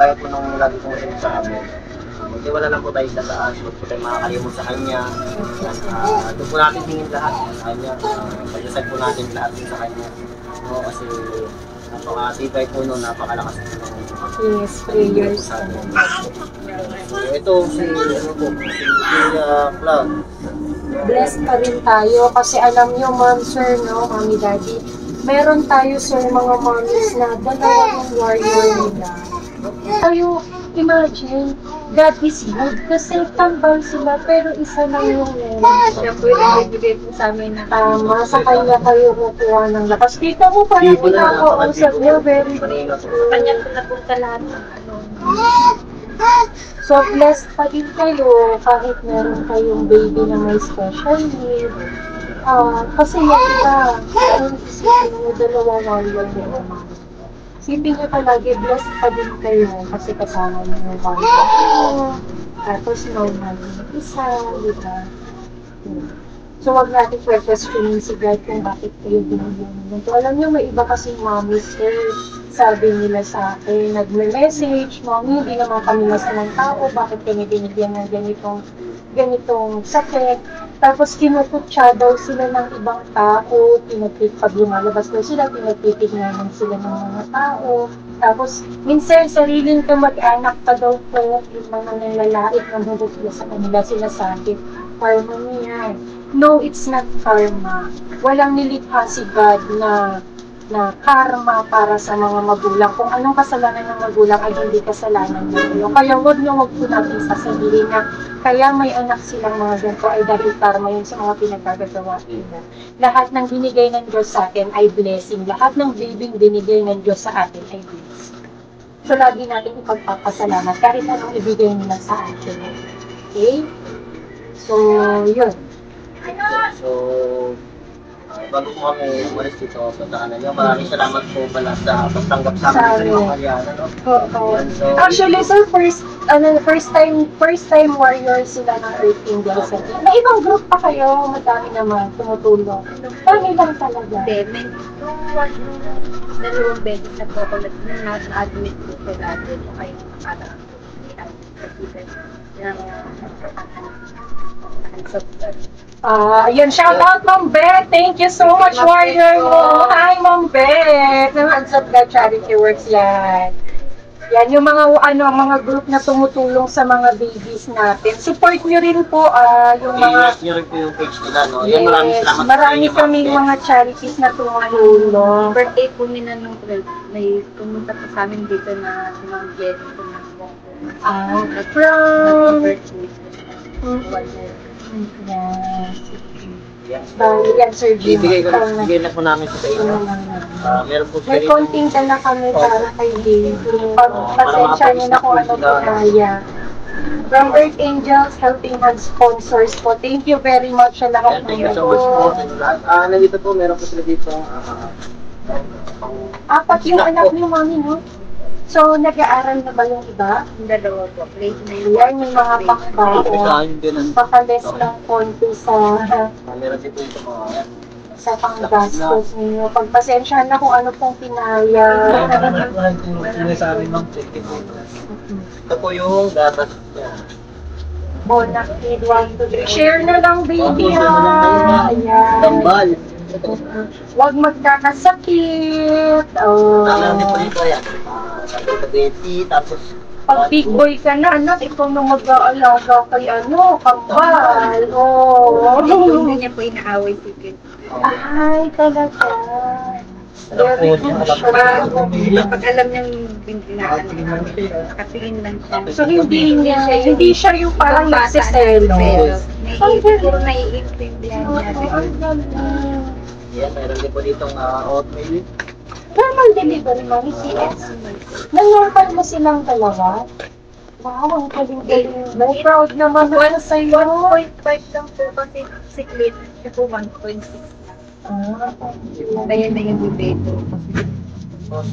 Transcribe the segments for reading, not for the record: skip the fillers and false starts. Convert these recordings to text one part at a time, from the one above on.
gaya po nung lagi kong sinasabi, magtiwala lang po tayo sa taas, huwag po tayo makakalimot sa kanya. Doon po natin tingin lahat sa kanya. Pagdasal po natin lahat sa kanya. No, kasi napakatibay po nun, napakalakas po nun. Yes, prayers. So, ito si, ano po, si Julia Cloud. Blessed pa rin tayo kasi alam nyo, ma'am, sir, no, mami, daddy, meron tayo, sir, mga mommies na dalawang warrior nila. Tayo, imagine, God is good kasi tambal sila pero isa lang yung Siya po yung nagbibigay po sa amin na tama, sa kanya kayo kukuha ng lakas. Dito mo parang pinakausap niya, very good. kanya po napunta lahat ng ano. So, blessed pa din kayo kahit meron kayong baby na may special need. Kasi yung iba, meron isipin mo dalawang warrior nila. Isipin nyo palagi, blessed pa din kayo kasi kasama nyo yung warrior. Tapos normal yung isa, di ba? So, wag natin questionin si God kung bakit kayo binigyan nyo. So, alam nyo, may iba kasing mommy, sir, sabi nila sa akin, nagme-message, Mommy, hindi naman kami masamang tao, bakit kami binigyan ng ganitong sakit. Tapos kinukutsa daw sila ng ibang tao, pag lumalabas daw sila, pinagtitignan sila ng mga tao. Tapos, minsan, sariling kamag-anak pa daw po, yung mga nalalait na hurot sa kanila, sinasabi, karma niya. No, it's not karma. Walang nilikha si God na karma para sa mga magulang. Kung anong kasalanan ng magulang ay hindi kasalanan ng magulang. Kaya huwag po natin sasabihin na kaya may anak silang mga ganito ay dahil karma yun sa mga pinagkagagawa nila. Lahat ng binigay ng Diyos sa atin ay blessing. Lahat ng babying binigay ng Diyos sa atin ay blessing. So, lagi natin ipagpapasalamat kahit anong ibigay nila sa atin. Okay? So, yun. So, bago po kami umalis dito, puntahan na niyo. Maraming salamat po pala sa pagtanggap sa amin sa mga Mariana. No? So, actually, sir, first time warrior sila ng Earth Angels. May ibang group pa kayo, madami naman tumutulong. Kami lang talaga. May dalawang beses na po ako na-admit po ko dati po kayo para Ayan, shout out, Ma'am Beth. Thank you so much, warrior mo. Hi, Ma'am Beth. Ng Ansat God Charity Works yan. Yan, yung mga group na tumutulong sa mga babies natin. Support nyo rin po yung mga... I-like nyo rin po yung page nila, no? Yes, Yan, maraming salamat. marami kaming mga charities na tumutulong. birthday po nila nung 12, may pumunta po sa amin dito na si Ma'am Jenny po na From... birthday. Yes. Yan, Sir Jim. Ibigay na po namin sa inyo. Meron po May konting dala kami para kay Jim. Pasensya niyo na kung ano pinaya. From Earth Angels, helping hand sponsors po. Thank you very much sa lahat Thank ng you so much po. Nandito po, meron po sila dito. Apat yung anak niyo, Mami, no? So, nag-aaral na ba yung iba? Yung dalawa po, plate na Yan yung mga pakbaon. Pakales lang konti Meron din po ito mga sa panggastos ninyo. Pagpasensyahan na kung ano pong pinaya. sinasabi ma'am, check it po. Ito po yung gatas niya. Bonak kid, 1, 2, 3. Share na lang, baby, ha? Ayan. Tambal. Huwag magkakasakit. Oh. Meron din po dito yan. Spaghetti, tapos Pag big boy ka na, anak, ikaw na mag-aalaga kay kambal. Oh. Hindi niya po inaaway si Kid. Ay, talaga. Very good siya. Pag alam niyang bintinaan, nakatingin lang siya. So, hindi siya yung parang nagsiselo. Puro naiintindihan niya. yan, meron din po ditong oatmeal. Normal delivery, Mami, CS. Na-normal mo silang dalawa? Wow, ang galing-galing mo. Proud naman ako sa'yo. 1.5 lang po kasi siklit. Siya po 1.6. Kaya na yung bibito.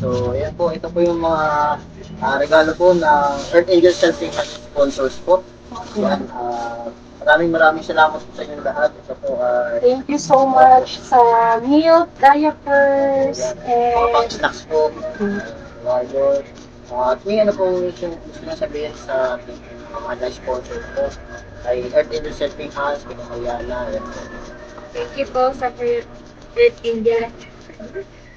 So, ayan po, ito po yung mga regalo po ng Earth Angel Helping Hand sponsors po. Yan, maraming salamat po sa inyo lahat. Ito po Thank you so much sa milk, diapers, mga and pang-snacks po. Warrior. At may ano po yung gusto na sabihin sa ating mga na-sponsor po ay Earth Angel Helping Hands, Pinakayala, yan po. Thank you po sa Earth Angel.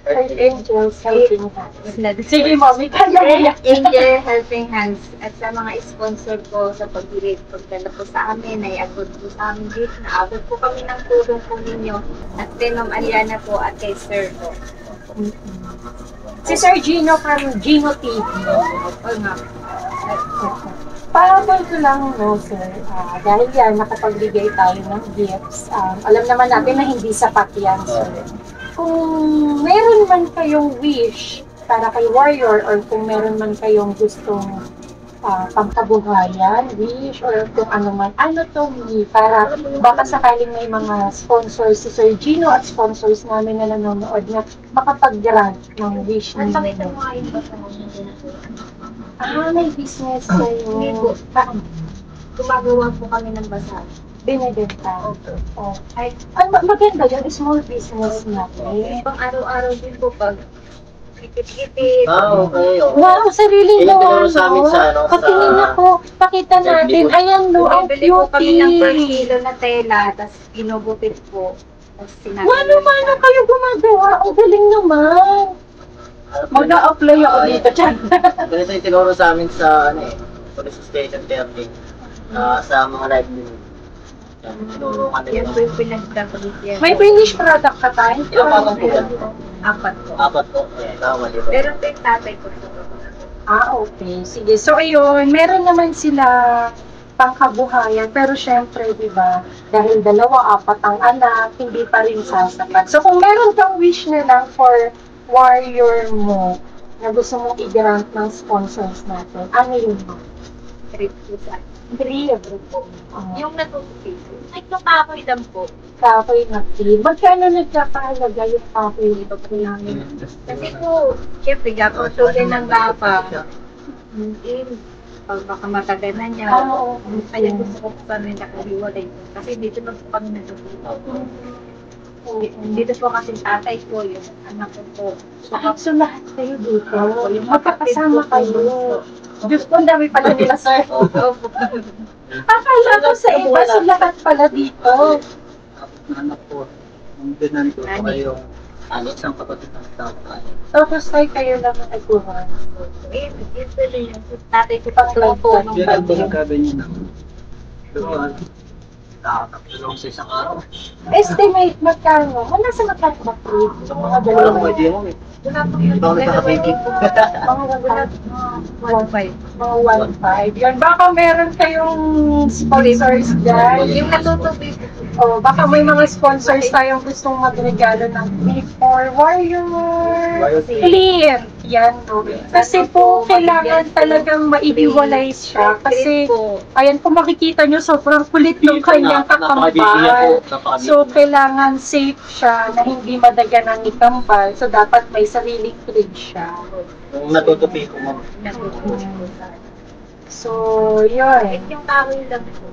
Earth Angels Helping Hands. Sige, Sige, Mommy, kaya mo yan. Earth Angel Helping Hands at sa mga sponsor po sa pagdala po sa amin, ay abot po sa amin dito. Naabot po kami ng tulong po ninyo. At kay Ma'am Aliana po at kay Sir po. Si Sir Gino from Gino TV. Oo nga. Parang ko lang, no, sir, dahil yan, nakapagbigay tayo ng gifts. Alam naman natin na hindi sapat yan, sir. Kung meron man kayong wish para kay Warrior or kung meron man kayong gustong pangkabuhayan, wish, or kung ano man, ano to, para baka sakaling may mga sponsors si Sir Gino at sponsors namin na nanonood na makapag-grant ng wish At ninyo. pakita mo nga yung basa mo. May business kayo. Hindi po. Gumagawa po kami ng basa. Binibenta. Opo. Oh. Ay, maganda yun, small business natin. Pang araw-araw din po pag kitip-kitip. Okay. Wow, sarili Yun yung mo, tinuro sa amin sa, ano, sa- Patingin ako, pakita natin. Ayan, no, ang Bumibili po kami ng per cutie. kilo na tela, tapos ginugupit po. Tapos sinabi. Mano kayo gumagawa. Ang galing naman. Mag-a-apply ako dito, Chan. Ganito yung tinuro sa amin sa ano eh, Police Station 30. Sa mga live din. Yan, tinuro kami Yan po yung pinagdapalit yan. May finished product ka tayo? Ilang patong po yan? 4 po. 4 po. Ayan, tama di ba? Pero po yung tatay ko po. Okay. Sige. So, ayun, meron naman sila pangkabuhayan. Pero syempre, di ba, dahil 2, 4 ang anak, hindi pa rin sasapat. So, kung meron kang wish na lang for Warrior mo na gusto mong i-grant ng sponsors natin, ano yun mo? Trip po sa akin. Brave. Yung natutupit. Ay, kapakoy lang po. Kahoy na tea. Magkano nagkakahalaga yung kahoy nito po namin? Kasi po, syempre, gapatuloy ng lapa. Pag baka matagal na niya. Oo. Kaya gusto ko pa rin nakaliwalay. Kasi dito na po kami natututo. Dito po kasi tatay ko, yung anak ko po. So lahat kayo dito, magkakasama kayo. Diyos ko, ang dami pala nila, sir. Opo. Akala ko sa iba, sa lahat pala dito. Anak po, ang binanto ko ay yung isang kapatid ng tao. Tapos kayo lang ang nagkuhan. Ito rin yung tatay ko pa po nung Yan ang bagyo. pinagkabi niya ng doon. Nakakapilong sa isang araw. Estimate magkano? Wala sa magkano ba, Fred? Sa mga Alam mo, dalawa. hindi mo eh. Wala po yung Ikaw ang nakakabigit. Mga 1.5. mga 1.5. Yan, baka meron kayong sponsors dyan. Yung natutupit. O, baka may mga sponsors tayong gustong magregalo ng gift for Warrior. Clean! Yan, no. Kasi po, kailangan talagang maihiwalay siya. Kasi, ayan, kung makikita nyo, sobrang kulit ng kanyang kakambal. So, kailangan safe siya na hindi madagan ang ikambal. So, dapat may sariling fridge siya. Kung natutupi ko mo. Natutupit. So, yun. Yung kahoy lang po.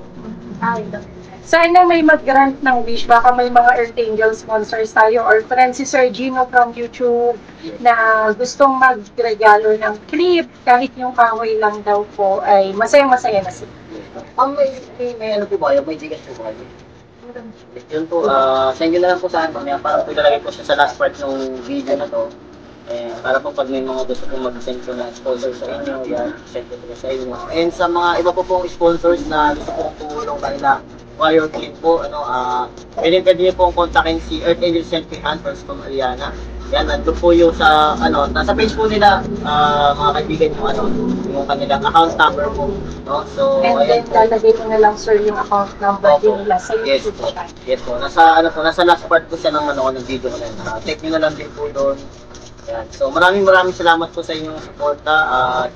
Kahoy lang. Sana may mag-grant ng wish. Baka may mga Earth Angel sponsors tayo or friends si Sir Gino from YouTube na gustong magregalo ng clip. Kahit yung kahoy lang daw po ay masaya-masaya na sila. May ano po ba yun? May tigas po ba yun? Yun po, send nyo na lang po sa akin. Mamaya parang po ilalagay po siya sa last part ng video na to. Para po pag may mga gusto pong mag-send ko na sponsor sa inyo, yan, send ko po sa inyo. And sa mga iba po pong sponsors na gusto pong tumulong kanila, Warrior Clip po, pwede niyo pong kontakin si Earth Angel Selfie Hand first from Aliana. Yan, nandun po yung sa, nasa page po nila, mga kaibigan yung kanilang account number po. No? So, And then, ayan po. lalagay mo na lang, sir, yung account number din nila sa Yes YouTube po. channel. Yes po. Nasa last part po siya ng ng video ko na yun. Check nyo na lang din po doon. Yan. So maraming salamat po sa inyong suporta at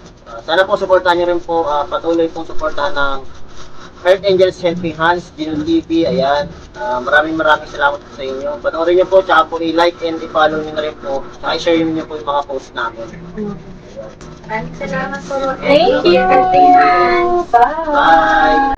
sana po suportahan niyo rin po patuloy pong suportahan ng Earth Angels Helping Hands, Gino TV, ayan. Maraming salamat po sa inyo. Panoorin niyo po, tsaka po i-like and i-follow niyo na rin po. Tsaka i-share niyo po yung mga post namin. Maraming salamat po. Thank you! Bye! Bye!